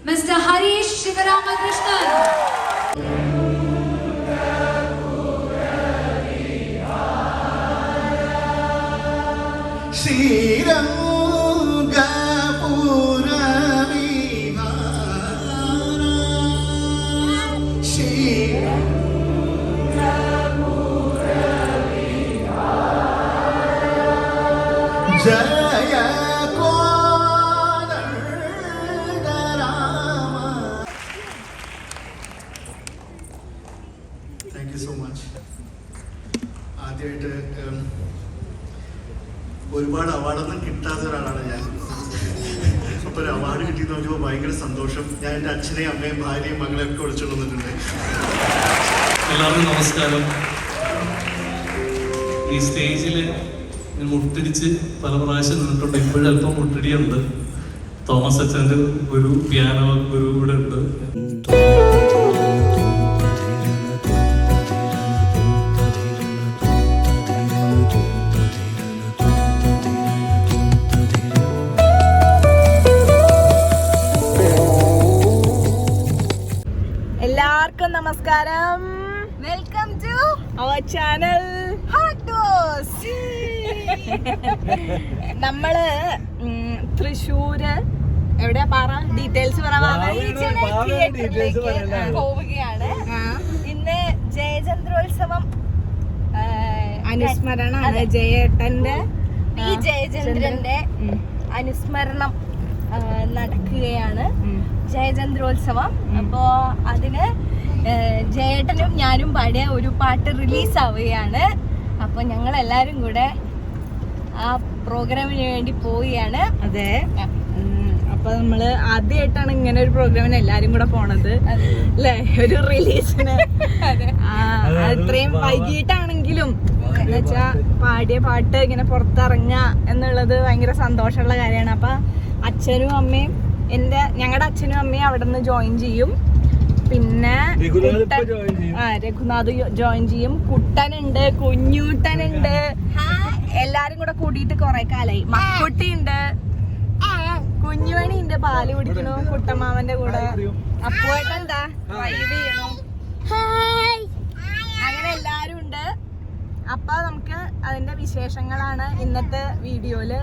Mr. Harish Shivaramakrishnan. Thank you so much. ആദ്യമായിട്ട് ഒരുപാട് അവാർഡൊന്നും കിട്ടാത്ത ഒരാളാണ് ഞാൻ. അപ്പോൾ ഒരു അവാർഡ് കിട്ടിയെന്ന് നോക്കിയപ്പോൾ ഭയങ്കര സന്തോഷം. ഞാൻ എൻ്റെ അച്ഛനെയും അമ്മയും ഭാര്യയും മകളെയും ഒക്കെ വിളിച്ചുകൊണ്ട് വന്നിട്ടുണ്ട്. എല്ലാവർക്കും നമസ്കാരം. ഈ സ്റ്റേജിൽ മുട്ടിടിച്ച് പല പ്രാവശ്യം നിന്നിട്ടുണ്ട്. ഇപ്പോഴും അല്പം മുട്ടിടിയുണ്ട്. തോമസ് അച്ഛൻ്റെ ഒരു പിയാനോ ഗുരു ഇവിടെ ഉണ്ട്. എല്ലാവർക്കും നമസ്കാരം. Welcome to our channel heart toss. നമ്മള് തൃശ്ശൂര് എവിടെയാ പറ ഡീറ്റെയിൽസ് പോവുകയാണ്. ഇന്ന് ജയചന്ദ്രോത്സവം അനുസ്മരണമാണ്. ജയേട്ടന്റെ പി ജയചന്ദ്രന്റെ അനുസ്മരണം നടക്കുകയാണ്. ജയചന്ദ്രോത്സവം. അപ്പോ അതിന് ജയേട്ടനും ഞാനും പാടിയ ഒരു പാട്ട് റിലീസ് ആവുകയാണ്. അപ്പൊ ഞങ്ങൾ എല്ലാരും കൂടെ ആ പ്രോഗ്രാമിന് വേണ്ടി പോവുകയാണ്. അതെ. അപ്പൊ നമ്മള് ആദ്യമായിട്ടാണ് ഇങ്ങനെ ഒരു പ്രോഗ്രാമിന് എല്ലാരും കൂടെ പോണത് അല്ലേ, ഒരു റിലീസിന്. അത്രയും വൈകിട്ടാണെങ്കിലും എന്നുവെച്ചാ പാടിയ പാട്ട് ഇങ്ങനെ പുറത്തിറങ്ങുക എന്നുള്ളത് ഭയങ്കര സന്തോഷമുള്ള കാര്യമാണ്. അപ്പൊ അച്ഛനും അമ്മയും ഞങ്ങളുടെ അച്ഛനും അമ്മയും അവിടെ നിന്ന് ജോയിൻ ചെയ്യും. പിന്നെ രഘുനാഥ് ജോയിൻ ചെയ്യും. കുട്ടനുണ്ട്, കുഞ്ഞൂട്ടനുണ്ട്, എല്ലാരും കൂടെ കൂടിയിട്ട് കൊറേ കാലായി. മക്കുട്ടി ഉണ്ട്, കുഞ്ഞുമണി ഉണ്ട്, പാല് കുടിക്കണു കുട്ടമാമന്റെ കൂടെ. അപ്പോട്ടെന്താ ഡ്രൈവ് ചെയ്യണു. അങ്ങനെ എല്ലാരും ഉണ്ട്. അപ്പൊ നമുക്ക് അതിന്റെ വിശേഷങ്ങളാണ് ഇന്നത്തെ വീഡിയോയില്.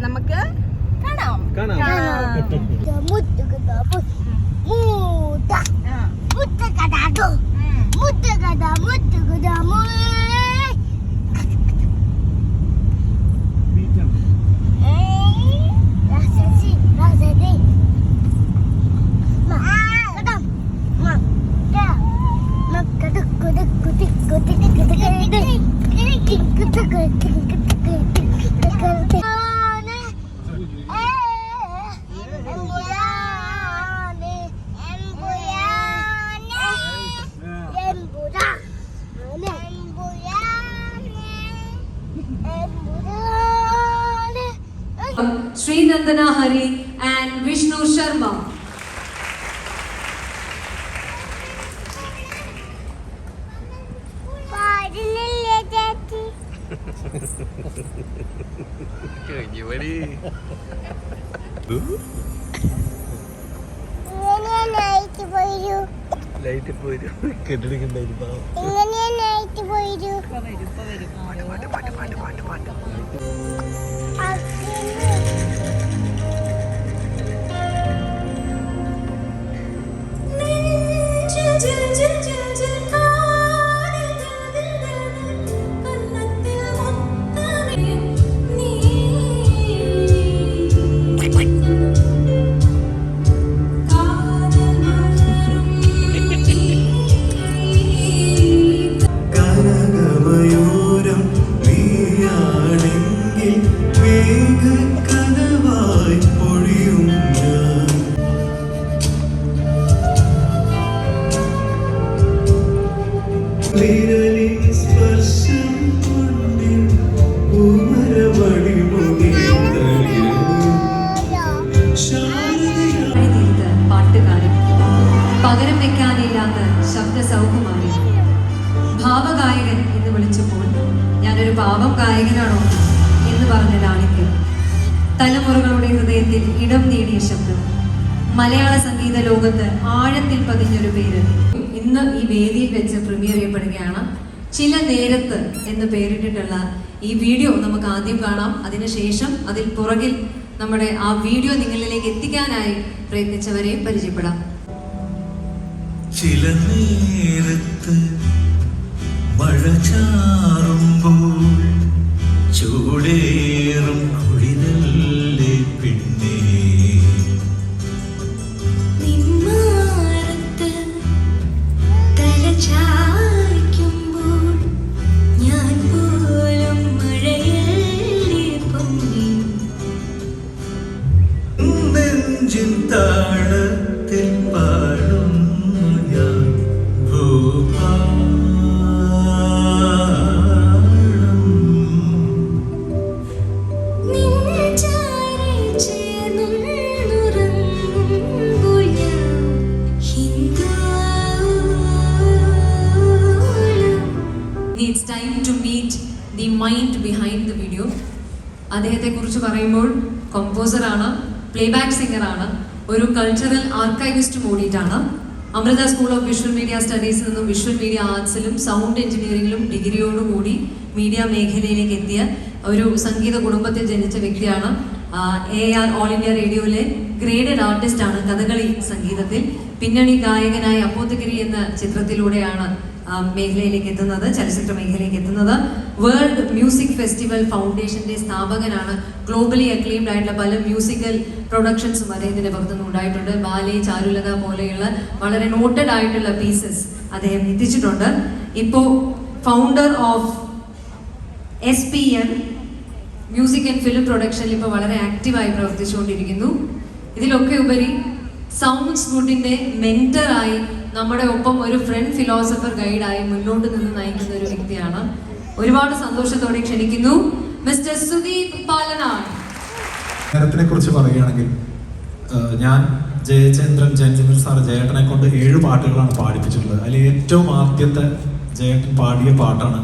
നമുക്ക് കാണാം. Sri Nandana Hari and Vishnu Sharma. Light പോയി കെട്ടിടിക്കണ്ടായിരുന്നു. പാട്ടുകാരൻ, പകരം വെക്കാനില്ലാത്ത ശബ്ദ സൗകുമാരി, ഭാവഗായകൻ എന്ന് വിളിച്ചപ്പോൾ ഞാനൊരു പാവം ഗായകനാണോ എന്ന് പറഞ്ഞ ലാളിക്ക്, തലമുറകളുടെ ഹൃദയത്തിൽ ഇടം നേടിയ ശബ്ദം, മലയാള സംഗീത ലോകത്ത് ആഴത്തിൽ പതിഞ്ഞൊരു പേര് ഇന്ന് ഈ വേദിയിൽ വെച്ച് പ്രീമിയർ ചെയ്യപ്പെടുകയാണ്. ചില നേരത്ത് എന്ന് പേരിട്ടിട്ടുള്ള ഈ വീഡിയോ നമുക്ക് ആദ്യം കാണാം. അതിനുശേഷം അതിൽ പുറകിൽ നമ്മുടെ ആ വീഡിയോ നിങ്ങളിലേക്ക് എത്തിക്കാനായി പ്രയത്നിച്ചവരെ പരിചയപ്പെടാം. ചില നേരത്ത് മഴ ചാറുമ്പോൾ ചൂടേറും കുളിരല്ലേ പിന്നെ നിന്മാറത്ത് തലചായ്ക്കുമ്പോൾ ഞാൻ പോലും മഴയല്ലേ പൊന്നി നെഞ്ചിൻ താളത്തിൽ പാടുന്നു ഞാൻ ഭൂപാളം. നിൻചാരെ ചേർന്നുറങ്ങുമ്പോൾ ഞാൻ Hindolam. It's time to meet the mind behind the video. അദ്ദേഹത്തെ കുറിച്ച് പറയുമ്പോൾ കമ്പോസറാണ്, പ്ലേബാക്ക് സിംഗറാണ്, ഒരു കൾച്ചറൽ ആർക്കൈവിസ്റ്റ് കൂടിയിട്ടാണ്. Amrita school of visual media സ്റ്റഡീസിൽ നിന്നും വിഷ്വൽ മീഡിയ ആർട്സിലും സൗണ്ട് എഞ്ചിനീയറിംഗിലും ഡിഗ്രിയോടുകൂടി മീഡിയ മേഖലയിലേക്ക് എത്തിയ ഒരു സംഗീത കുടുംബത്തിൽ ജനിച്ച വ്യക്തിയാണ്. AR ഓൾ ഇന്ത്യ റേഡിയോയിലെ ഗ്രേഡഡ് ആർട്ടിസ്റ്റാണ് കഥകളി സംഗീതത്തിൽ. പിന്നണി ഗായകനായ അപ്പോത്തഗിരി എന്ന ചിത്രത്തിലൂടെയാണ് മേഖലയിലേക്ക് എത്തുന്നത്, ചലച്ചിത്ര മേഖലയിലേക്ക് എത്തുന്നത്. വേൾഡ് മ്യൂസിക് ഫെസ്റ്റിവൽ ഫൗണ്ടേഷന്റെ സ്ഥാപകനാണ്. ഗ്ലോബലി അക്ലെയിംഡ് ആയിട്ടുള്ള പല മ്യൂസിക്കൽ പ്രൊഡക്ഷൻസും അദ്ദേഹത്തിന്റെ ഭാഗത്തുനിന്ന് ഉണ്ടായിട്ടുണ്ട്. ബാലെ, ചാരുലത പോലെയുള്ള വളരെ നോട്ടഡ് ആയിട്ടുള്ള പീസസ് അദ്ദേഹം എത്തിച്ചിട്ടുണ്ട്. ഇപ്പോൾ founder of SPM music and film പ്രൊഡക്ഷനിൽ ഇപ്പോൾ വളരെ ആക്റ്റീവായി പ്രവർത്തിച്ചുകൊണ്ടിരിക്കുന്നു. ഇതിലൊക്കെ ഉപരി സൗണ്ട്സ് ഗുഡിന്റെ മെന്ററായി നമ്മുടെ ഒപ്പം ഒരു ഫ്രണ്ട് ഫിലോസഫർ ഗൈഡായി മുന്നോട്ട് നിന്ന് നയിക്കുന്ന ഒരു വ്യക്തിയാണ്. ഒരുപാട് സന്തോഷത്തോടെ ക്ഷണിക്കുന്നു മിസ്റ്റർ സുദീപ് പാലനാട്. നേരത്തിനെ കുറിച്ച് പറയുകയാണെങ്കിൽ ഞാൻ ജയചന്ദ്രൻ സാർ ജയേട്ടനെ കൊണ്ട് 7 പാട്ടുകളാണ് പാടിപ്പിച്ചിട്ടുള്ളത്. അതിൽ ഏറ്റവും ആദ്യത്തെ ജയേട്ടൻ പാടിയ പാട്ടാണ്.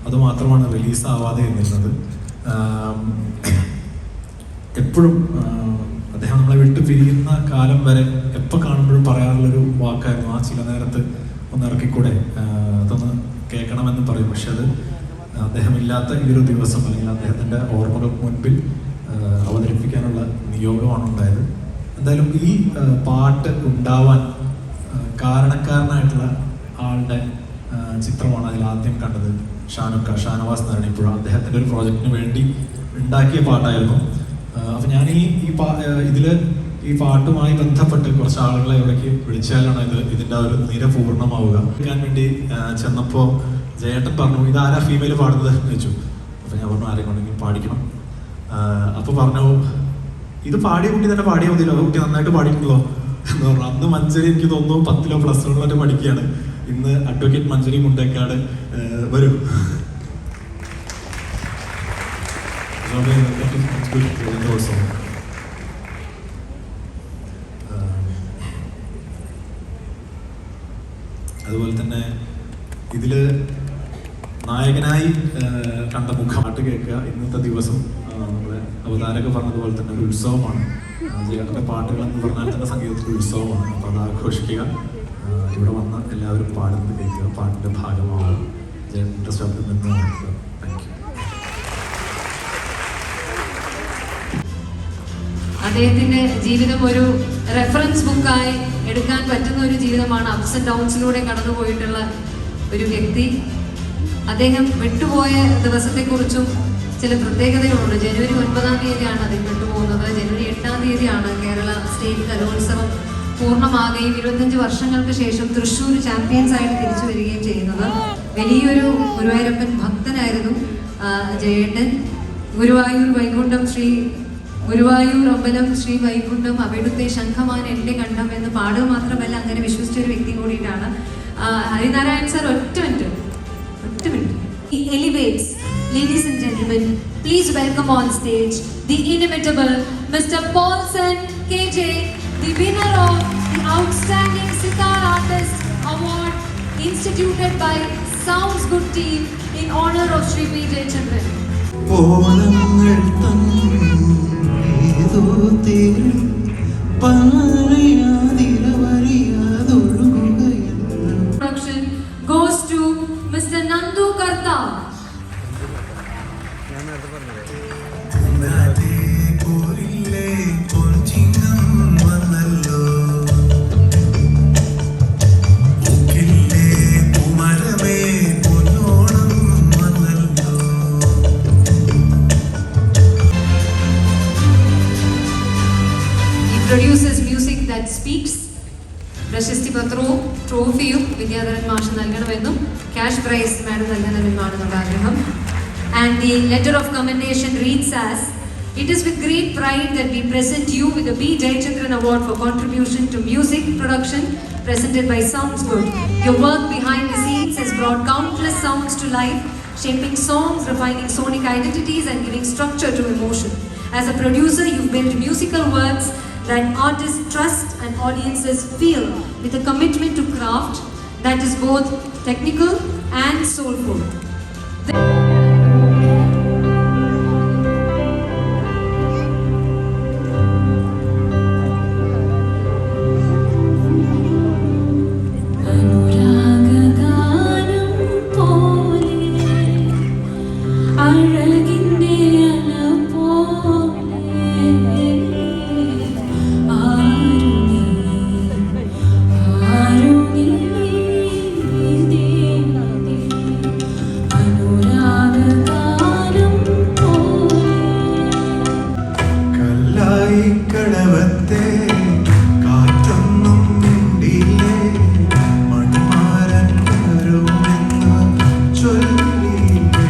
അതുമാത്രമാണ് റിലീസ് ആവാതെ ഇരുന്നിരുന്നത്. എപ്പോഴും അദ്ദേഹം നമ്മളെ വിട്ടു പിരിയുന്ന കാലം വരെ എപ്പോൾ കാണുമ്പോഴും പറയാറുള്ളൊരു വാക്കായിരുന്നു, ആ ചില നേരത്ത് ഒന്ന് ഇറക്കിക്കൂടെ, അതൊന്ന് കേൾക്കണമെന്ന് പറയും. പക്ഷെ അത് അദ്ദേഹം ഇല്ലാത്ത ഈ ഒരു ദിവസം അല്ലെങ്കിൽ അദ്ദേഹത്തിൻ്റെ ഓർമ്മകൾക്ക് മുൻപിൽ അവതരിപ്പിക്കാനുള്ള നിയോഗമാണ് ഉണ്ടായത്. എന്തായാലും ഈ പാട്ട് ഉണ്ടാവാൻ കാരണക്കാരനായിട്ടുള്ള ആളുടെ ചിത്രമാണ് അതിൽ ആദ്യം കണ്ടത്. ഷാനവാസ് നരണിപ്പുഴ അദ്ദേഹത്തിൻ്റെ ഒരു പ്രോജക്റ്റിന് വേണ്ടി ഉണ്ടാക്കിയ പാട്ടായിരുന്നു. അപ്പം ഞാൻ ഈ പാട്ടുമായി ബന്ധപ്പെട്ട് കുറച്ച് ആളുകളെ ഇവിടേക്ക് വിളിച്ചാലാണ് ഇതിൻ്റെ ഒരു നിര പൂർണ്ണമാവുക. ഞാൻ വേണ്ടി ചെന്നപ്പോൾ ജയേട്ടൻ പറഞ്ഞു, ഇതാരാ ഫീമെയിൽ പാടുന്നത് എന്ന് വെച്ചു. അപ്പം ഞാൻ പറഞ്ഞു, ആരെയും കൊണ്ടെങ്കിൽ പാടിക്കണം. അപ്പോൾ പറഞ്ഞു, ഇത് പാടിയ കുട്ടി തന്നെ പാടിയാൽ മതിയല്ലോ, കുട്ടി നന്നായിട്ട് പാടിയിട്ടുള്ളൂ എന്ന് പറഞ്ഞു. അന്ന് മഞ്ചേരി എനിക്ക് തോന്നുന്നു 10 പ്ലസ് 1 പഠിക്കുകയാണ്. ഇന്ന് അഡ്വക്കേറ്റ് മഞ്ചേരി മുണ്ടേക്കാട് വരും. അതുപോലെ തന്നെ ഇതില് നായകനായി കണ്ട മുഖമായിട്ട് കേൾക്കുക. ഇന്നത്തെ ദിവസം നമ്മുടെ അവതാരക പറഞ്ഞതുപോലെ തന്നെ ഒരു ഉത്സവമാണ്. ജയേട്ടൻ്റെ പാട്ടുകൾ എന്ന് പറഞ്ഞാൽ തന്നെ സംഗീതത്തിൻ്റെ ഉത്സവമാണ്. അപ്പോൾ അത് ആഘോഷിക്കുക, ഇവിടെ വന്ന് എല്ലാവരും പാടുന്നത് കേൾക്കുക, പാട്ടിൻ്റെ ഭാഗമാവുക, ജയേട്ടൻ്റെ ശബ്ദം നിന്ന് കേൾക്കുക. Thank you. അദ്ദേഹത്തിന്റെ ജീവിതം ഒരു റെഫറൻസ് ബുക്കായി എടുക്കാൻ പറ്റുന്ന ഒരു ജീവിതമാണ്. അപ്സ് ആൻഡ് ഡൗൺസിലൂടെ കടന്നുപോയിട്ടുള്ള ഒരു വ്യക്തി. അദ്ദേഹം വിട്ടുപോയ ദിവസത്തെക്കുറിച്ചും ചില പ്രത്യേകതകളുണ്ട്. ജനുവരി 9-ാം തീയതിയാണ് അദ്ദേഹം വിട്ടുപോകുന്നത്. ജനുവരി 8-ാം തീയതിയാണ് കേരള സ്റ്റേറ്റ് കലോത്സവം പൂർണ്ണമാകുകയും 25 വർഷങ്ങൾക്ക് ശേഷം തൃശ്ശൂർ ചാമ്പ്യൻസ് ആയിട്ട് തിരിച്ചു വരികയും ചെയ്യുന്നത്. വലിയൊരു ഗുരുവായൂരപ്പൻ ഭക്തനായിരുന്നു ജയേട്ടൻ. ഗുരുവായൂർ അമ്പലം ശ്രീ വൈകുണ്ഠം അവിടുത്തെ ശംഖമാൻ എൻ്റെ കണ്ഠം എന്ന് പാടുക മാത്രമല്ല, അങ്ങനെ വിശ്വസിച്ച ഒരു വ്യക്തി കൂടിയിട്ടാണ് ഹരിനാരായൺ സർ. ഒറ്റ minute. He elevates. Ladies and gentlemen, please welcome on stage the inimitable Mr. Paulson KJ, the winner of the Outstanding Sitar Artist Award instituted by Sounds Good Team in honor of Shri P. Jayachandran. ഓളങ്ങൾ തന്നേതോ തേരും പാറയാ produces music that speaks. പ്രശസ്തി പത്രവും ട്രോഫിയും വിദ്യാധരൻ മാഷ് നൽകണമെന്നും cash prize madam നൽകണമെന്നുമാണ് നമ്മുടെ ആഗ്രഹം. And the letter of commendation reads as, "It is with great pride that we present you with the B. Jayachandran Award for contribution to music production presented by Sounds Good. Your work behind the scenes has brought countless sounds to life, shaping songs, refining sonic identities and giving structure to emotion. As a producer, you've built musical works that artists trust and audiences feel with a commitment to craft that is both technical and soulful." കല്ലായി കടവത്തെ കാറ്റൊന്നും മിണ്ടിയില്ലേ, മണിമാരൻ വരുമെന്ന് ചൊല്ലിയില്ലേ.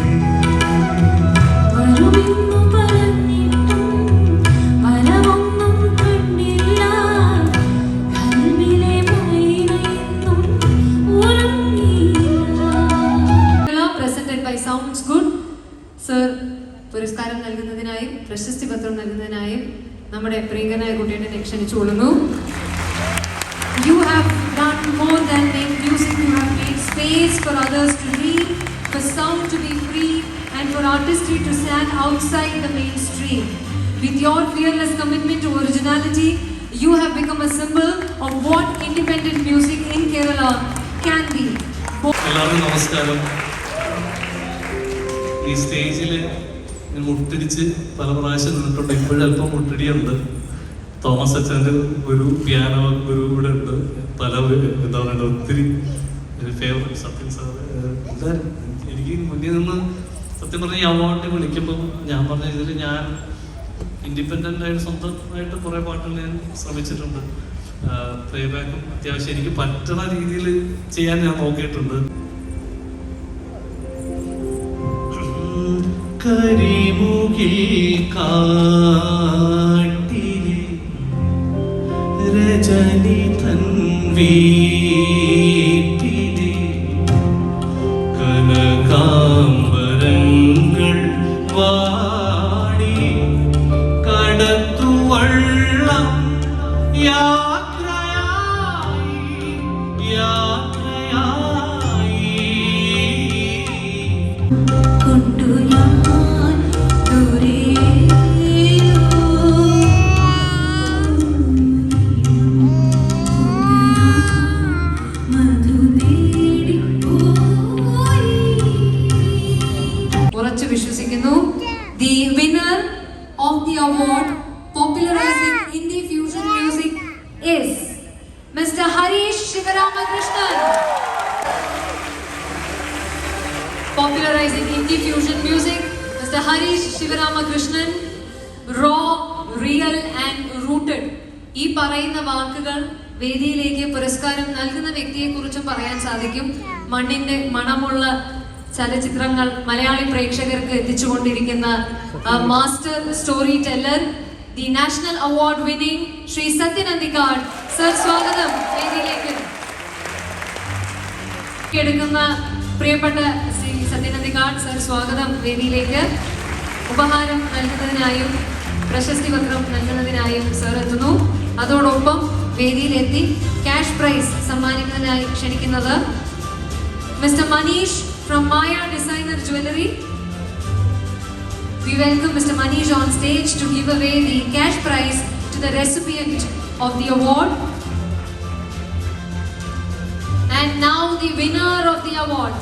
വരുമെന്നു പറഞ്ഞിട്ടും വരവൊന്നും കണ്ടില്ല, കൽവിലെ മൈനയെന്നും ഉറങ്ങിയില്ല. Presented by Sounds Good. Sir പുരസ്കാരം നൽകുന്നതിനായും പ്രശസ്തി പത്രം നൽകുന്നതിനായും നമ്മുടെ പ്രിയങ്കരനായ കുട്ടിയെ ക്ഷണിച്ചുകൊള്ളുന്നു. You have done more than make music. You have made space for others to read, for sound to be free, and for artistry to stand outside the mainstream. With your fearless commitment to originality, you have become a symbol of what independent music in Kerala can be. എല്ലാവർക്കും നമസ്കാരം. ഈ സ്റ്റേജിൽ ഞാൻ മുട്ടിടിച്ച് പല പ്രാവശ്യം നിന്നിട്ടുണ്ട്. ഇപ്പോഴും അല്പം മുട്ടിടിയുണ്ട്. തോമസ് അച്ഛൻ്റെ ഒരു പിയാനോ ഗുരു ഇവിടെ ഉണ്ട്. പല എന്താ പറയുക, ഒത്തിരി ഫേവറേറ്റ് സത്യം സാർ എല്ലാവരും എനിക്ക് മുന്നിൽ നിന്ന് സത്യം പറഞ്ഞ ഈ അവാർഡിന് വിളിക്കുമ്പോൾ ഞാൻ പറഞ്ഞ ഇതിൽ ഞാൻ ഇൻഡിപെൻഡൻ്റ് ആയിട്ട് സ്വന്തമായിട്ട് കുറേ പാട്ടുകൾ ഞാൻ ശ്രമിച്ചിട്ടുണ്ട്. പ്ലേബാക്കും അത്യാവശ്യം എനിക്ക് പറ്റുന്ന രീതിയിൽ ചെയ്യാൻ ഞാൻ നോക്കിയിട്ടുണ്ട്. കരിമുകിൽ കാട്ടിലെ രജനി തൻ വീട്ടിലെ കനകാംബരങ്ങൾ വാടി കടത്തുവള്ളം യാത്രയായി യാത്രയായി. കൊണ്ടു ഞാൻ ഉറച്ചു വിശ്വസിക്കുന്നു. The winner of the award popularizing Indie fusion music is Mr. Harish Shivaramakrishnan. Popularizing Indie fusion music, Mr. Harish Shivaramakrishnan. Raw, real and rooted. ഈ പറയുന്ന വാക്കുകൾ വേദിയിലേക്ക് പുരസ്കാരം നൽകുന്ന വ്യക്തിയെ കുറിച്ചും പറയാൻ സാധിക്കും. മണ്ണിന്റെ മണമുള്ള ചലച്ചിത്രങ്ങൾ മലയാളി പ്രേക്ഷകർക്ക് എത്തിച്ചുകൊണ്ടിരിക്കുന്ന master storyteller, the national award winning Shri Sathyan Anthikad sir, സ്വാഗതം വേദിയിലേക്ക്. എടുക്കുന്ന പ്രിയപ്പെട്ട ശ്രീ സത്യൻ അന്തിക്കാട് സർ, സ്വാഗതം വേദിയിലേക്ക്. ഉപഹാരം നൽകുന്നതിനായും പ്രശസ്തി പത്രം നൽകുന്നതിനായും സർ എത്തുന്നു. അതോടൊപ്പം വേദിയിലെത്തി ക്യാഷ് പ്രൈസ് സമ്മാനിക്കുന്നതിനായി ക്ഷണിക്കുന്നത് mister Manish from Maya Designer Jewelry. We welcome Mr. Manish on stage to give away the cash prize to the recipient of the award. And now the winner of the award.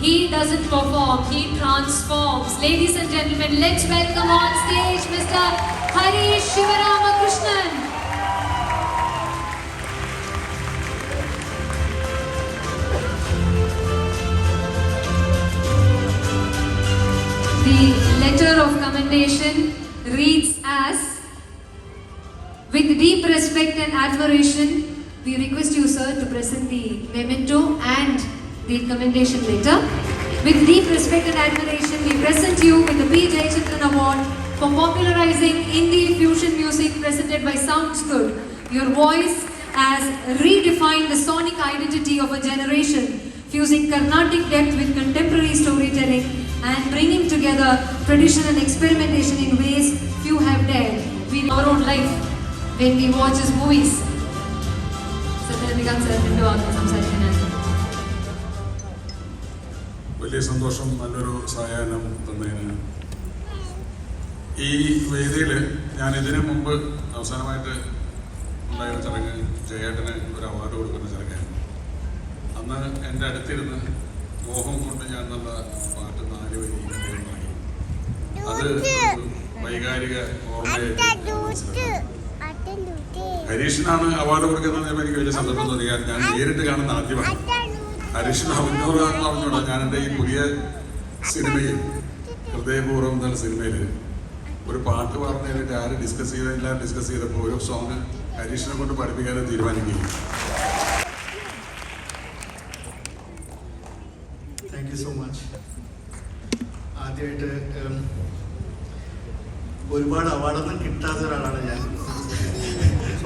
He doesn't perform, he transforms. Ladies and gentlemen, let's welcome on stage Mr. Harish Shivaramakrishnan. The letter of commendation reads as, with With deep respect and admiration, we request you, sir, to present the memento and the commendation letter. With deep respect and admiration, we present you with the P. Jayachitran Award for popularizing Indie fusion music presented by Sounds Good. Your voice has redefined the sonic identity of a generation, fusing Carnatic depth with contemporary storytelling and bringing together tradition and experimentation in ways few have dared. We live our own life when we watch his movies. സത്യനികാന്ത് സാറിന്റെ വാക്ക് സംസാരിക്കാനാണ്. വലിയ സന്തോഷം, നല്ലൊരു സായാഹ്നം തന്നതിന്. ഈ വേദിയിൽ ഞാൻ ഇതിനു മുമ്പ് അവസാനമായിട്ട് ഉണ്ടായ ഒരു ചടങ്ങ് ജയേട്ടന് ഒരു അവാർഡ് കൊടുക്കുന്ന ചടങ്ങായിരുന്നു. അന്ന് എൻ്റെ അടുത്തിരുന്ന് മോഹം കൊണ്ട് ഞാൻ നല്ല പാട്ട് 4 വരി പാടി. അത് ഒരു വൈകാരിക ഓർമ്മയായിട്ട് മനസ്സിലാക്കി. ഹരീഷിനാണ് അവാർഡ് കൊടുക്കുന്നത് എനിക്ക് വലിയ സന്തോഷം തോന്നി. ഞാൻ നേരിട്ട് കാണുന്ന ആദ്യമാണ്. ഹരീഷിന് അവനോടാണെന്ന് പറഞ്ഞോളാം. ഞാൻ എൻ്റെ ഈ പുതിയ സിനിമയിൽ ഹൃദയപൂർവ്വം എന്നുള്ള സിനിമയിൽ ഒരു പാട്ട് പാടുന്നതിന് വേണ്ടി ആരും ഡിസ്കസ് ചെയ്തപ്പോൾ ഒരു സോങ് ഹരീഷിനെ കൊണ്ട് പഠിപ്പിക്കാനും തീരുമാനിക്കുകയും. Thank you so much. ആദ്യമായിട്ട് ഒരുപാട് അവാർഡൊന്നും കിട്ടാത്ത ഒരാളാണ് ഞാൻ.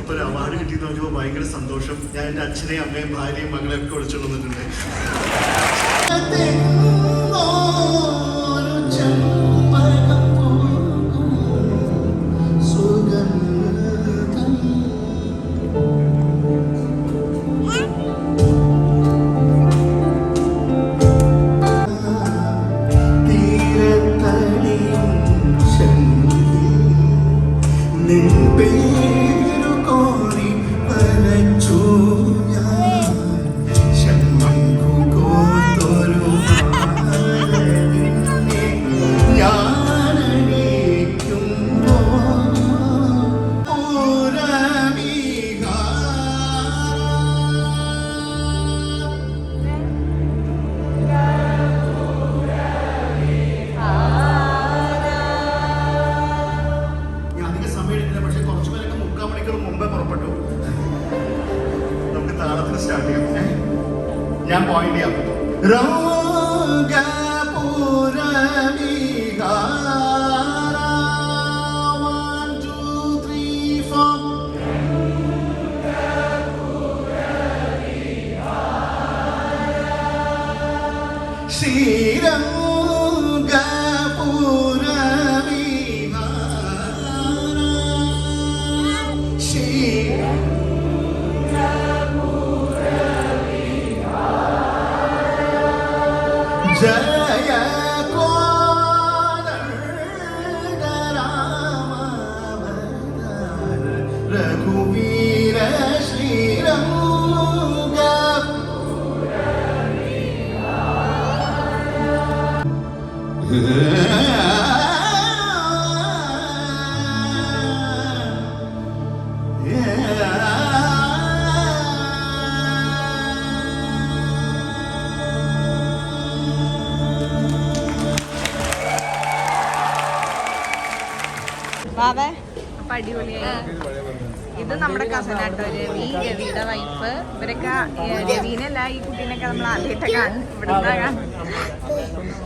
അപ്പോൾ ഒരു അവാർഡ് കിട്ടിയെന്ന് നോക്കിയപ്പോൾ ഭയങ്കര സന്തോഷം. ഞാൻ എൻ്റെ അച്ഛനെയും അമ്മയും ഭാര്യയും മകളെയും ഒക്കെ വിളിച്ചുകൊണ്ട് വന്നിട്ടുണ്ട്. ഞാൻ പോയിന്റ് ചെയ്യാം. ജയ രഘുവീര ശ്രീരംഗ അപ്പൊ അടിപൊളിയായി. ഇത് നമ്മുടെ കസനാട്ടോ, രവിയുടെ വൈഫ്. ഇവരൊക്കെ രവീനല്ല, ഈ കുട്ടീനൊക്കെ നമ്മൾ ആദ്യമായിട്ട് കാണും, ഇവിടെ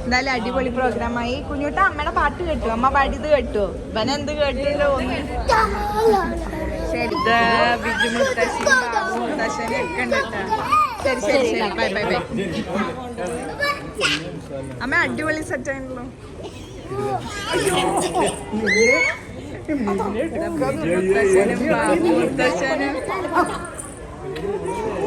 എന്തായാലും അടിപൊളി പ്രോഗ്രാമായി. കുഞ്ഞുട്ട അമ്മയുടെ പാട്ട് കേട്ടു, അമ്മ പാടിയത് കേട്ടു, ഇവനെന്ത് കേട്ടില്ലോ ശരി. ബിജു മുത്തശ്ശി, ബാബു മുത്തശ്ശനെ ഒക്കെ ഉണ്ട് കേട്ടോ. ശരി ശരി ശരി, ബൈ ബൈ ബൈ. അമ്മ അടിപൊളി സെറ്റ് ആണല്ലോ. മുത്തശ്ശനും ബാബു മുത്തശ്ശനും